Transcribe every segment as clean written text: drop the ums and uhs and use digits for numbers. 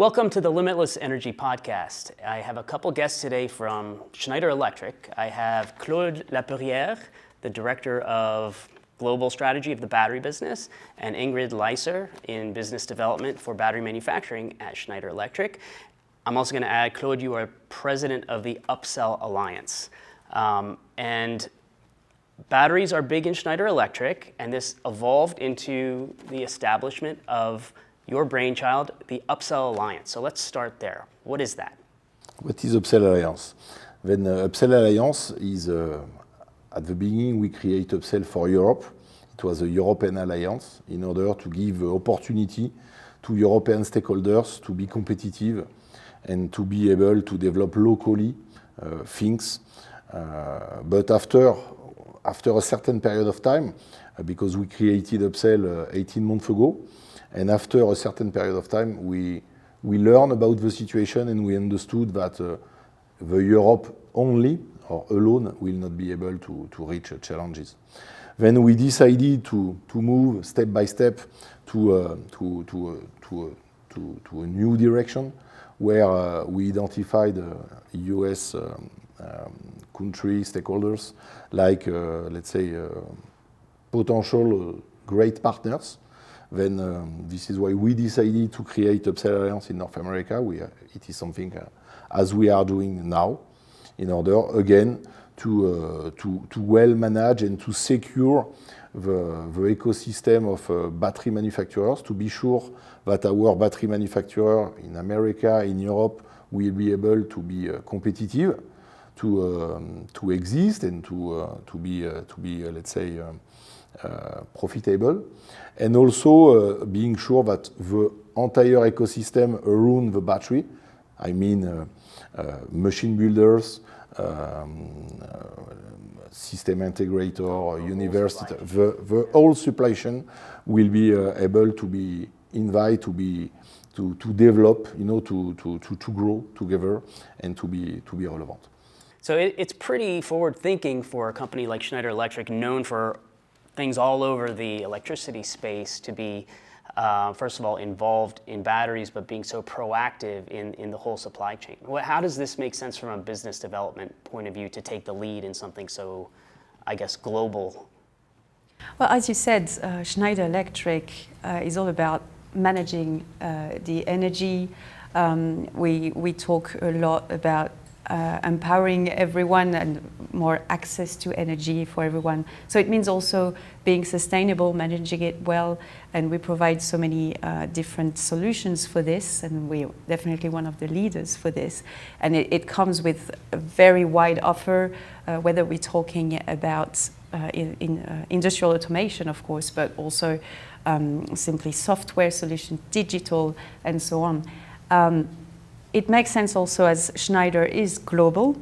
Welcome to the Limitless Energy Podcast. I have a couple guests today from Schneider Electric. I have Claude Laperiere, the Director of Global Strategy of the Battery Business, and Ingrid Leiser in Business Development for Battery Manufacturing at Schneider Electric. I'm also going to add, Claude, you are President of the Upcell Alliance. And batteries are big in Schneider Electric, and this evolved into the establishment of your brainchild, the Upcell Alliance. So let's start there. What is that? What is Upcell Alliance? Then Upcell Alliance is, at the beginning, we create Upcell for Europe. It was a European alliance in order to give opportunity to European stakeholders to be competitive and to be able to develop locally things. But after a certain period of time, because we created Upcell 18 months ago, and after a certain period of time, we learned about the situation and we understood that the Europe only or alone will not be able to reach challenges. Then we decided to move step by step to a new direction where we identified US country stakeholders like, let's say, potential great partners. Then this is why we decided to create Upcell Alliance in North America. It is something as we are doing now, in order again to well manage and to secure the ecosystem of battery manufacturers, to be sure that our battery manufacturer in America, in Europe, will be able to be competitive, to exist and to be let's say profitable, and also being sure that the entire ecosystem around the battery, I mean machine builders, system integrator, university, the whole supply chain will be able to be invited to develop, to grow together and to be relevant. So it's pretty forward-thinking for a company like Schneider Electric, known for things all over the electricity space, to be, first of all, involved in batteries, but being so proactive in the whole supply chain. How does this make sense from a business development point of view to take the lead in something so, I guess, global? Well, as you said, Schneider Electric is all about managing the energy. We talk a lot about empowering everyone and more access to energy for everyone. So it means also being sustainable, managing it well, and we provide so many different solutions for this, and we're definitely one of the leaders for this. And it comes with a very wide offer, whether we're talking about in industrial automation, of course, but also simply software solutions, digital, and so on. It makes sense also as Schneider is global,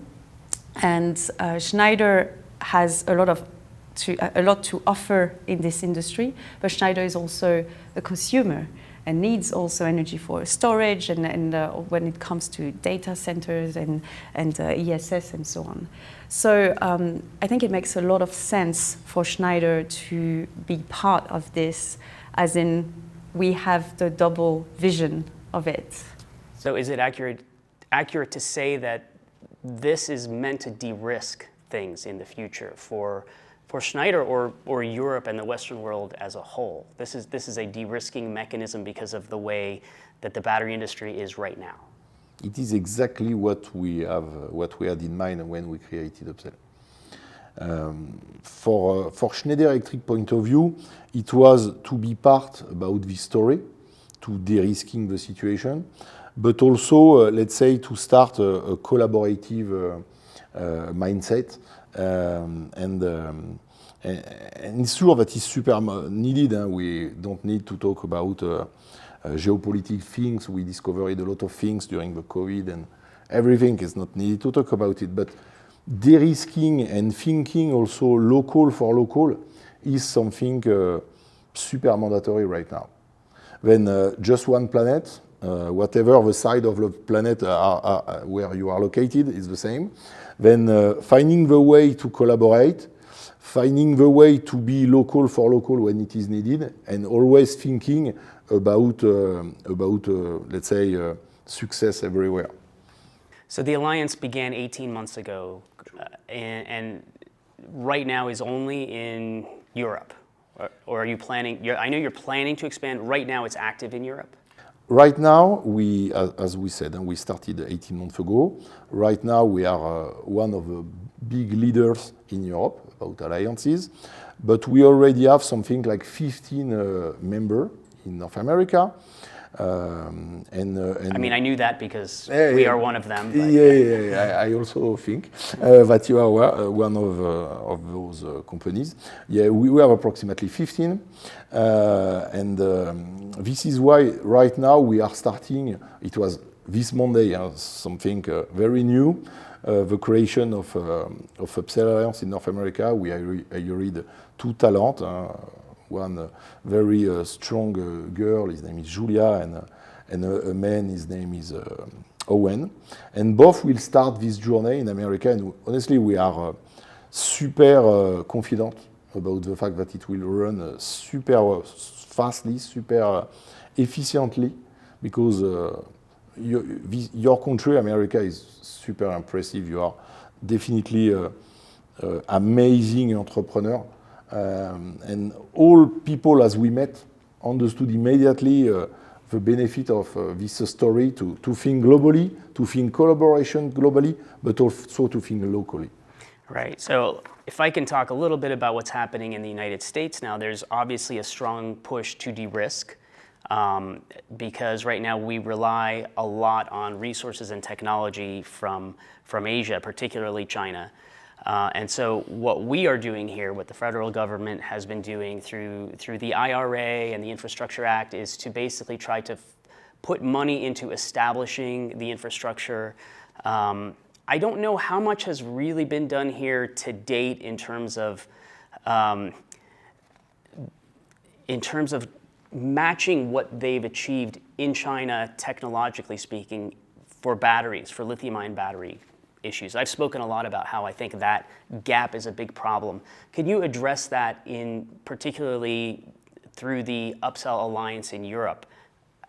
and Schneider has a lot to offer in this industry, but Schneider is also a consumer and needs also energy for storage and when it comes to data centers and ESS and so on. So I think it makes a lot of sense for Schneider to be part of this, as in we have the double vision of it. So is it accurate to say that this is meant to de-risk things in the future for Schneider or Europe and the Western world as a whole? This is a de-risking mechanism because of the way that the battery industry is right now. It is exactly what we had in mind when we created Upcell. For Schneider Electric point of view, it was to be part about this story, to de-risking the situation, but also, let's say, to start a collaborative mindset. And it's sure that it's super needed. We don't need to talk about geopolitical things. We discovered a lot of things during the COVID, and everything is not needed to talk about it. But de-risking and thinking also local for local is something super mandatory right now. Then just one planet, whatever the side of the planet where you are located is the same. Then finding the way to collaborate, finding the way to be local for local when it is needed, and always thinking about let's say, success everywhere. So the alliance began 18 months ago, and right now is only in Europe. Or are you planning? I know you're planning to expand. Right now, it's active in Europe. Right now, as we said, and we started 18 months ago. Right now, we are one of the big leaders in Europe about alliances, but we already have something like 15 members in North America. I mean, I knew that because we are one of them. I also think that you are one of those companies. Yeah, we have approximately 15, and this is why right now we are starting. It was this Monday, something very new. The creation of Upcell Alliance in North America. We hired 2 talents. One very strong girl, his name is Julia, and a man, his name is Owen. And both will start this journey in America. And honestly, we are super confident about the fact that it will run super fastly, super efficiently, because your country, America, is super impressive. You are definitely an amazing entrepreneur. And all people, as we met, understood immediately the benefit of this story to think globally, to think collaboration globally, but also to think locally. Right. So if I can talk a little bit about what's happening in the United States now, there's obviously a strong push to de-risk because right now we rely a lot on resources and technology from Asia, particularly China. And so what we are doing here, what the federal government has been doing through the IRA and the Infrastructure Act, is to basically try to put money into establishing the infrastructure. I don't know how much has really been done here to date in terms of matching what they've achieved in China, technologically speaking, for batteries, for lithium-ion battery issues. I've spoken a lot about how I think that gap is a big problem. Can you address that particularly through the Upcell Alliance in Europe?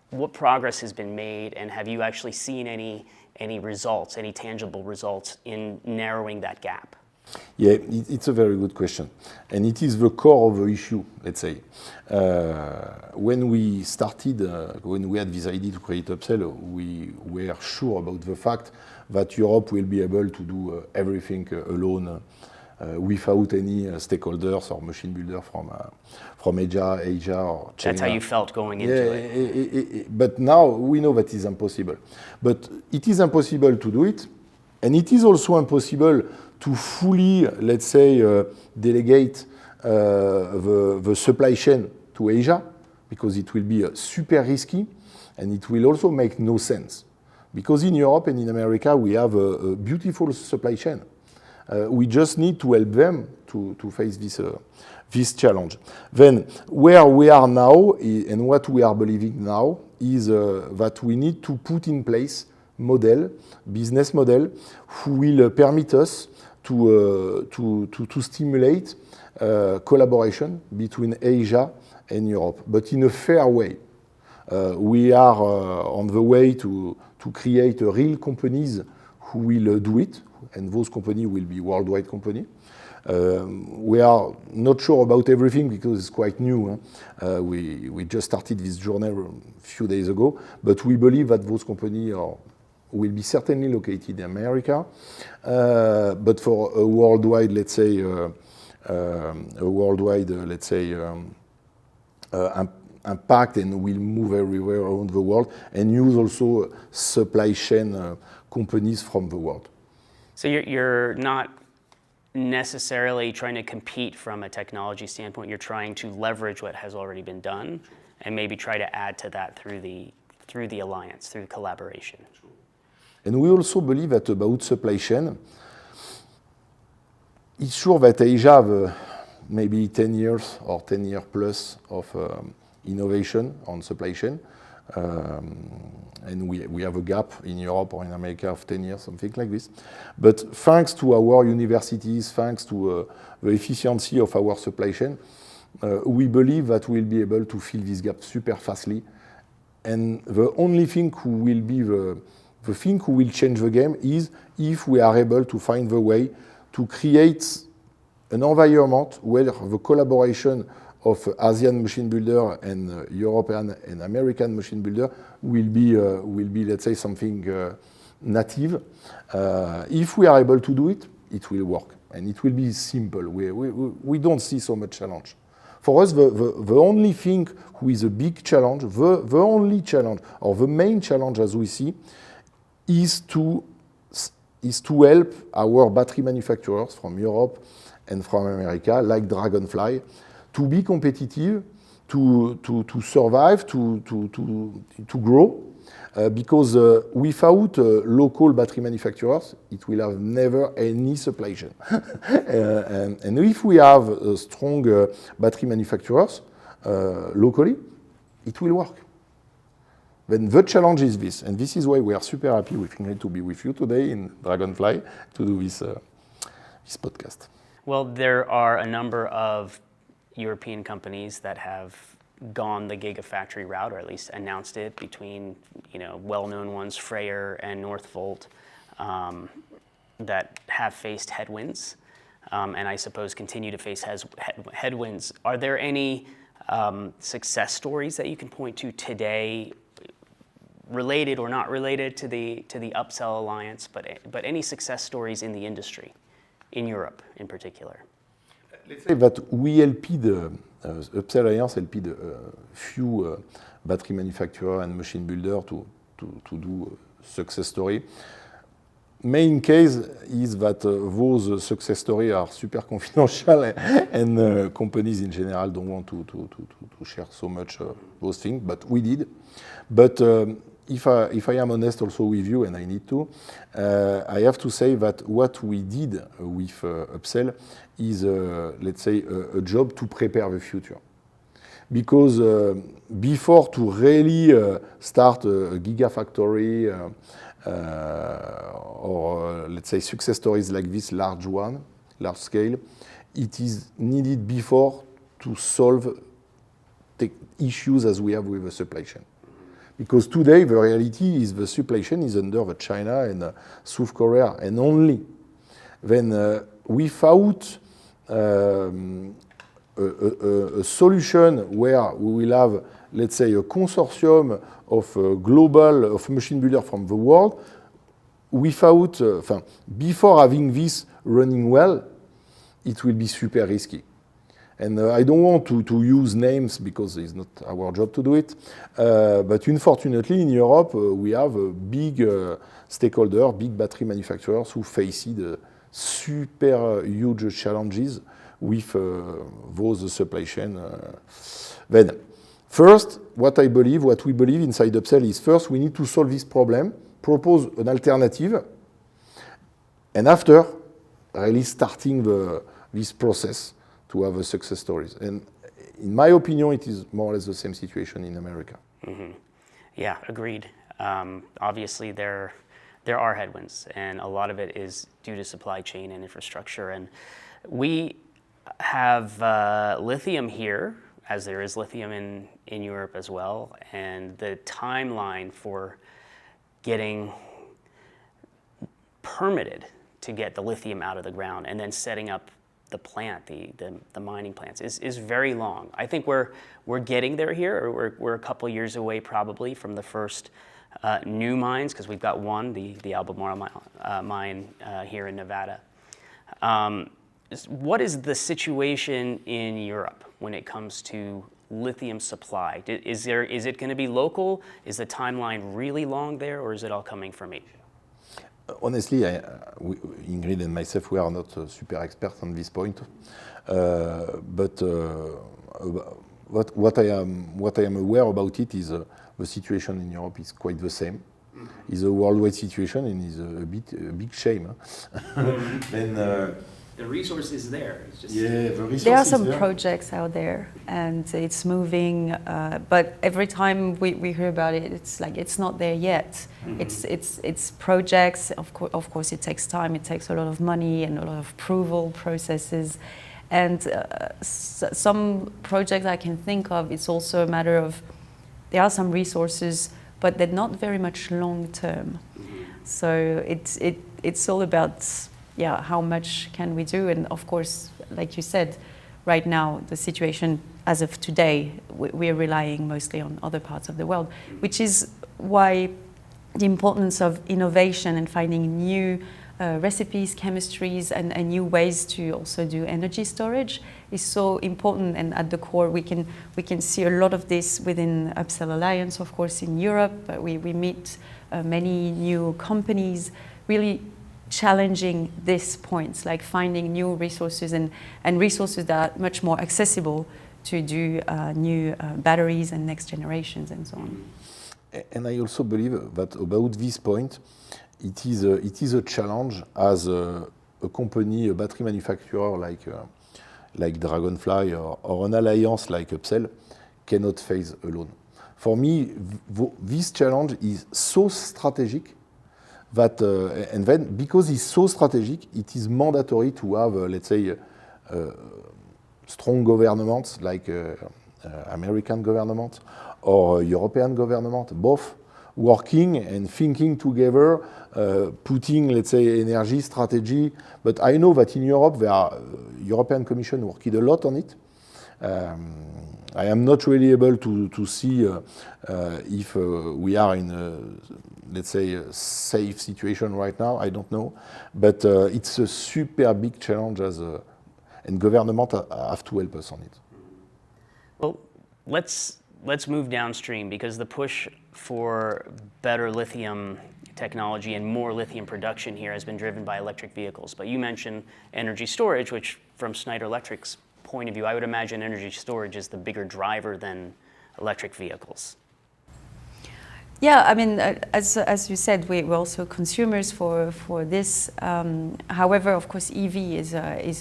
What progress has been made, and have you actually seen any results, any tangible results in narrowing that gap? Yeah, it's a very good question. And it is the core of the issue, let's say. When we started, when we had this idea to create Upcell, we were sure about the fact that Europe will be able to do everything alone without any stakeholders or machine builder from Asia or China. That's how you felt going into it. But now we know that it is impossible. But it is impossible to do it, and it is also impossible to fully, let's say, delegate the supply chain to Asia, because it will be super risky, and it will also make no sense. Because in Europe and in America, we have a beautiful supply chain. We just need to help them to face this challenge. Then, where we are now, and what we are believing now, is that we need to put in place business model, who will permit us to stimulate collaboration between Asia and Europe, but in a fair way. We are on the way to create real companies who will do it, and those companies will be worldwide companies. We are not sure about everything because it's quite new. We just started this journey a few days ago, but we believe that those companies will be certainly located in America, but for a worldwide, let's say, impact, and will move everywhere around the world, and use also supply chain companies from the world. So you're not necessarily trying to compete from a technology standpoint. You're trying to leverage what has already been done, and maybe try to add to that through the alliance, through collaboration. And we also believe that about supply chain, it's sure that Asia have maybe 10 years or 10 years plus of innovation on supply chain. And we have a gap in Europe or in America of 10 years, something like this. But thanks to our universities, thanks to the efficiency of our supply chain, we believe that we'll be able to fill this gap super fastly And the only thing who will be the thing who will change the game is if we are able to find the way to create an environment where the collaboration of Asian machine builder and European and American machine builder will be, let's say, something native. If we are able to do it, it will work, and it will be simple. We don't see so much challenge. For us, the only thing who is a big challenge, the only challenge, or the main challenge as we see, is to help our battery manufacturers from Europe and from America, like Dragonfly, to be competitive, to survive, to grow, because without local battery manufacturers, it will have never any supply chain. And if we have strong battery manufacturers locally, it will work. Then the challenge is this, and this is why we are super happy with Ingrid to be with you today in Dragonfly to do this podcast. Well, there are a number of European companies that have gone the gigafactory route, or at least announced it, between well-known ones, Freyr and Northvolt, that have faced headwinds, and I suppose continue to face headwinds. Are there any success stories that you can point to today, related or not related to the Upcell Alliance, but any success stories in the industry, in Europe in particular? Let's say that we helped Upcell Alliance helped few battery manufacturer and machine builder to do success story. Main case is that those success stories are super confidential, and companies in general don't want to share so much those things, but we did. But if I am honest also with you, and I need to, I have to say that what we did with Upcell is, let's say, a job to prepare the future. Because before to really start a gigafactory or let's say success stories like this, large scale, it is needed before to solve the issues as we have with the supply chain. Because today the reality is the supply chain is under the China and South Korea and only. Then without a solution where we will have, let's say, a consortium of global machine builders from the world, without, before having this running well, it will be super risky. And I don't want to use names because it's not our job to do it. But unfortunately, in Europe, we have a big stakeholder, big battery manufacturers who faced super huge challenges with those supply chain. Then, first, what we believe inside Upcell is first we need to solve this problem, propose an alternative, and after, really starting this process to have success stories. And in my opinion, it is more or less the same situation in America. Mm-hmm. Yeah, agreed. Obviously, there are headwinds, and a lot of it is due to supply chain and infrastructure. And we have lithium here, as there is lithium in Europe as well, and the timeline for getting permitted to get the lithium out of the ground and then setting up the plant, the mining plants, is very long. I think we're getting there here, or we're a couple years away probably from the first new mines, because we've got one, the Albemarle mine here in Nevada. What is the situation in Europe when it comes to lithium supply? Is it going to be local? Is the timeline really long there, or is it all coming from Asia? Honestly, Ingrid and myself, we are not super experts on this point. But what I am aware about it is the situation in Europe is quite the same. Mm-hmm. It's a worldwide situation, and is a big shame. And the resource is there. It's just the resource there are is some there. projects out there, and it's moving. But every time we hear about it, it's like it's not there yet. Mm-hmm. It's projects. Of course, it takes time. It takes a lot of money and a lot of approval processes. And some projects I can think of, it's also a matter of there are some resources, but they're not very much long term. So it's all about how much can we do, and of course, like you said, right now the situation as of today, we're relying mostly on other parts of the world, which is why the importance of innovation and finding new recipes, chemistries, and new ways to also do energy storage is so important. And at the core, we can see a lot of this within Upcell Alliance, of course, in Europe. We meet many new companies really challenging these points, like finding new resources and resources that are much more accessible to do new batteries and next generations and so on. And I also believe that about this point, it is a challenge as a company, a battery manufacturer like Dragonfly or an alliance like Upcell cannot face alone. For me, this challenge is so strategic that, and then because it's so strategic, it is mandatory to have, let's say, strong governments like American government or European government, both working and thinking together, putting, let's say, energy strategy. But I know that in Europe, there are European Commission working a lot on it. I am not really able to see if we are in a, let's say, a safe situation right now. I don't know. But it's a super big challenge and government have to help us on it. Well, let's move downstream, because the push for better lithium technology and more lithium production here has been driven by electric vehicles. But you mentioned energy storage, which from Schneider Electric's point of view, I would imagine energy storage is the bigger driver than electric vehicles. Yeah, I mean, as you said, we're also consumers for this. However, of course, EV is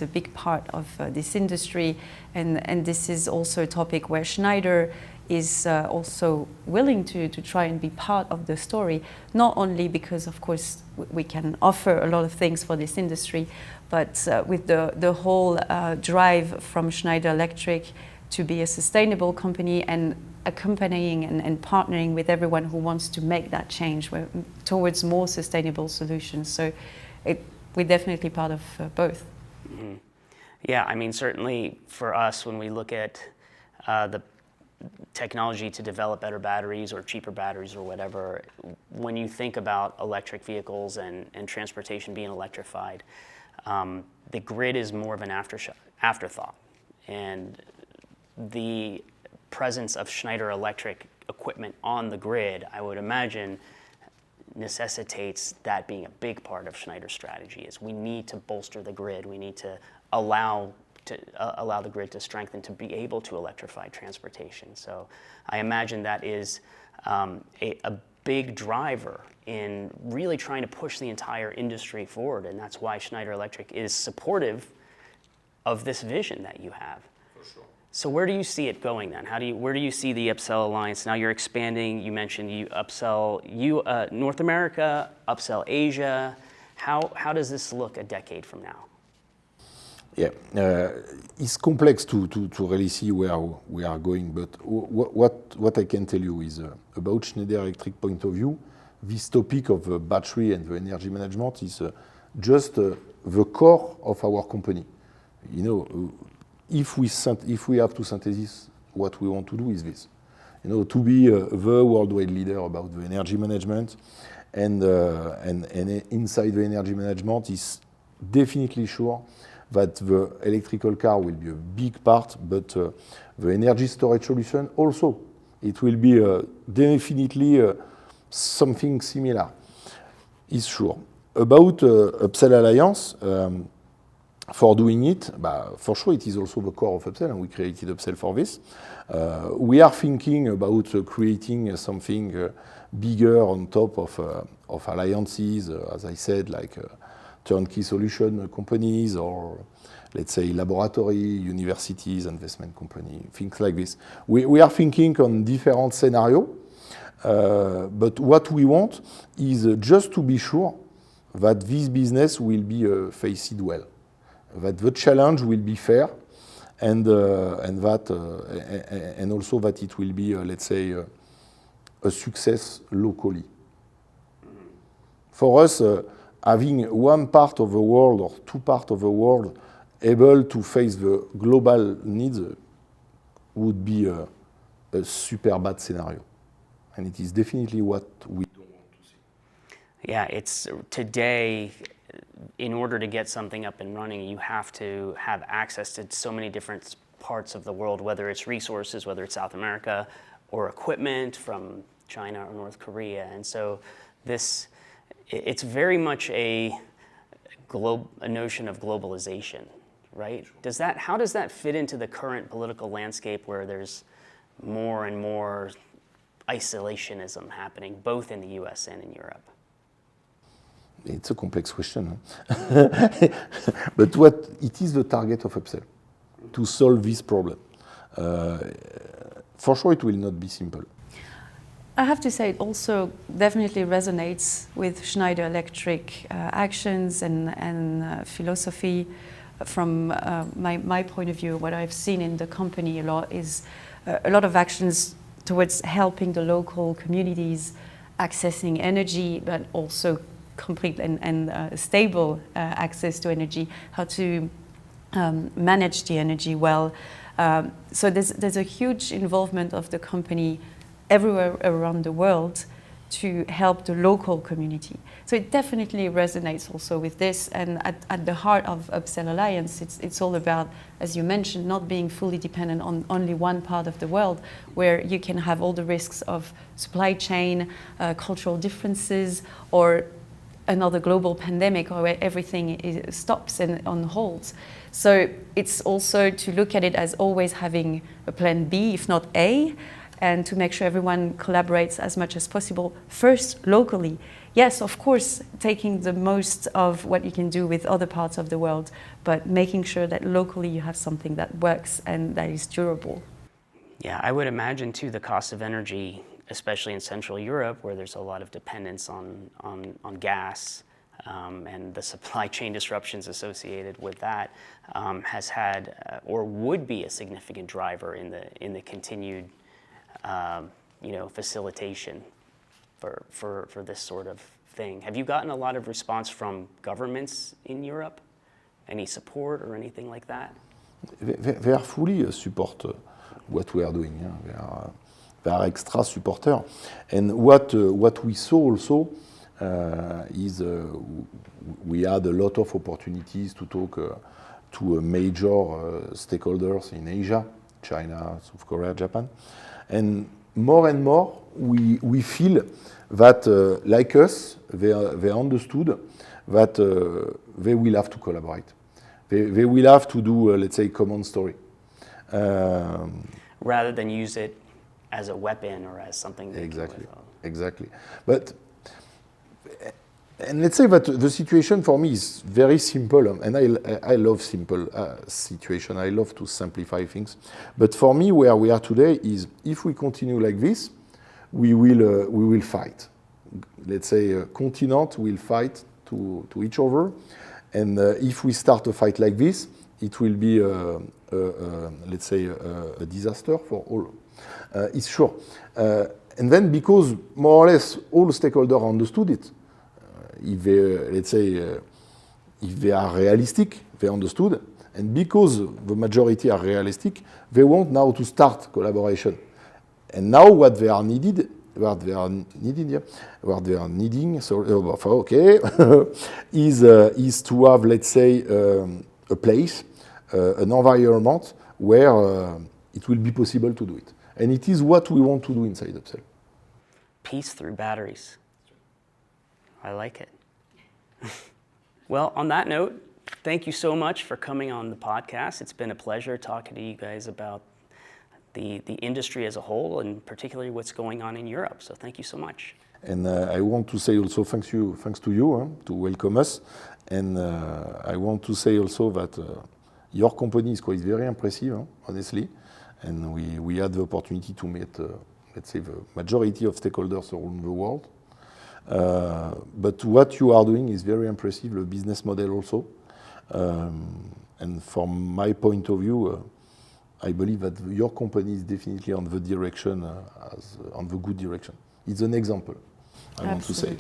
a big part of this industry, and this is also a topic where Schneider is also willing to try and be part of the story, not only because, of course, we can offer a lot of things for this industry, but with the whole drive from Schneider Electric to be a sustainable company and accompanying and partnering with everyone who wants to make that change towards more sustainable solutions. So we're definitely part of both. Mm-hmm. Yeah, I mean, certainly for us, when we look at the technology to develop better batteries or cheaper batteries or whatever, when you think about electric vehicles and transportation being electrified, the grid is more of an afterthought. And the presence of Schneider Electric equipment on the grid, I would imagine, necessitates that being a big part of Schneider's strategy. Is we need to bolster the grid. We need to allow the grid to strengthen to be able to electrify transportation. So I imagine that is a big driver in really trying to push the entire industry forward, and that's why Schneider Electric is supportive of this vision that you have. For sure. So where do you see it going then? Where do you see the Upcell Alliance? Now you're expanding. You mentioned Upcell North America, Upcell Asia. How does this look a decade from now? Yeah, it's complex to really see where we are going, but what I can tell you is about Schneider Electric point of view, this topic of the battery and the energy management is just the core of our company. You know, if we have to synthesize, what we want to do is this. You know, to be the worldwide leader about the energy management, and inside the energy management is definitely sure that the electrical car will be a big part, but the energy storage solution also. It will be definitely something similar, is sure. About Upcell Alliance, for doing it, for sure it is also the core of Upcell, and we created Upcell for this. We are thinking about creating something bigger on top of alliances, as I said, like turnkey solution companies, or let's say laboratory, universities, investment company, things like this. We are thinking on different scenarios, but what we want is just to be sure that this business will be faced well, that the challenge will be fair, and also that it will be, let's say, a success locally. For us, having one part of the world or two parts of the world able to face the global needs would be a super bad scenario. And it is definitely what we don't want to see. Yeah, it's today, in order to get something up and running, you have to have access to so many different parts of the world, whether it's resources, whether it's South America, or equipment from China or North Korea. And so it's very much a notion of globalization, right? How does that fit into the current political landscape where there's more and more isolationism happening, both in the US and in Europe? It's a complex question. But what it is the target of Upcell, to solve this problem. For sure, it will not be simple. I have to say it also definitely resonates with Schneider Electric actions and philosophy. From my point of view, what I've seen in the company a lot is a lot of actions towards helping the local communities accessing energy, but also complete and stable access to energy, how to manage the energy well. So there's a huge involvement of the company everywhere around the world to help the local community. So it definitely resonates also with this, and at the heart of Upcell Alliance, it's all about, as you mentioned, not being fully dependent on only one part of the world, where you can have all the risks of supply chain, cultural differences, or another global pandemic, or where everything stops and on hold. So it's also to look at it as always having a plan B, if not A, and to make sure everyone collaborates as much as possible, first locally. Yes, of course, taking the most of what you can do with other parts of the world, but making sure that locally you have something that works and that is durable. Yeah, I would imagine too the cost of energy, especially in Central Europe, where there's a lot of dependence on gas, and the supply chain disruptions associated with that, has had or would be a significant driver in the continued facilitation for this sort of thing. Have you gotten a lot of response from governments in Europe? Any support or anything like that? They are fully support what we are doing. Yeah? They are extra supporter. And what we saw also is we had a lot of opportunities to talk to major stakeholders in Asia, China, South Korea, Japan. And more, we feel that, like us, they understood that they will have to collaborate. They will have to do, let's say, common story. Rather than use it as a weapon or as something. Exactly. But, and let's say that the situation for me is very simple, and I love simple situation. I love to simplify things. But for me, where we are today is, if we continue like this, we will fight. Let's say continent will fight to each other, and if we start a fight like this, it will be let's say a disaster for all. It's sure. And then, because more or less all stakeholders understood it, if they, let's say, if they are realistic, they understood, and because the majority are realistic, they want now to start collaboration. And now what they are needing, is to have, let's say, a place, an environment where it will be possible to do it. And it is what we want to do inside Upcell. Peace through batteries. I like it. Well, on that note, thank you so much for coming on the podcast. It's been a pleasure talking to you guys about the industry as a whole, and particularly what's going on in Europe. So thank you so much. And I want to say also thanks to you to welcome us. And I want to say also that your company is quite very impressive, honestly. And we had the opportunity to meet, let's say, the majority of stakeholders around the world. But what you are doing is very impressive, the business model also. And from my point of view, I believe that your company is definitely on the direction, on the good direction. it's an example, I want to say.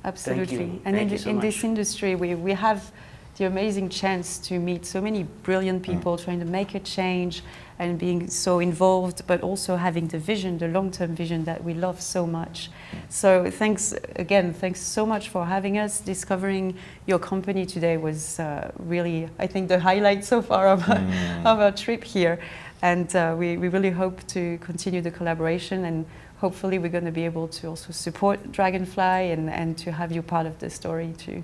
Absolutely. Thank you. And Thank you so in much. this industry, we have the amazing chance to meet so many brilliant people trying to make a change and being so involved, but also having the vision, the long-term vision that we love so much. So thanks so much for having us. Discovering your company today was really, I think, the highlight so far of our trip here. And we really hope to continue the collaboration, and hopefully we're going to be able to also support Dragonfly and to have you part of the story too.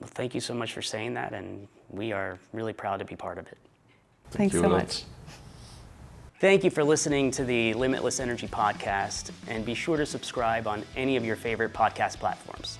Well, thank you so much for saying that, and we are really proud to be part of it. Thanks you so a lot. much. Thank you for listening to the Limitless Energy Podcast, and be sure to subscribe on any of your favorite podcast platforms.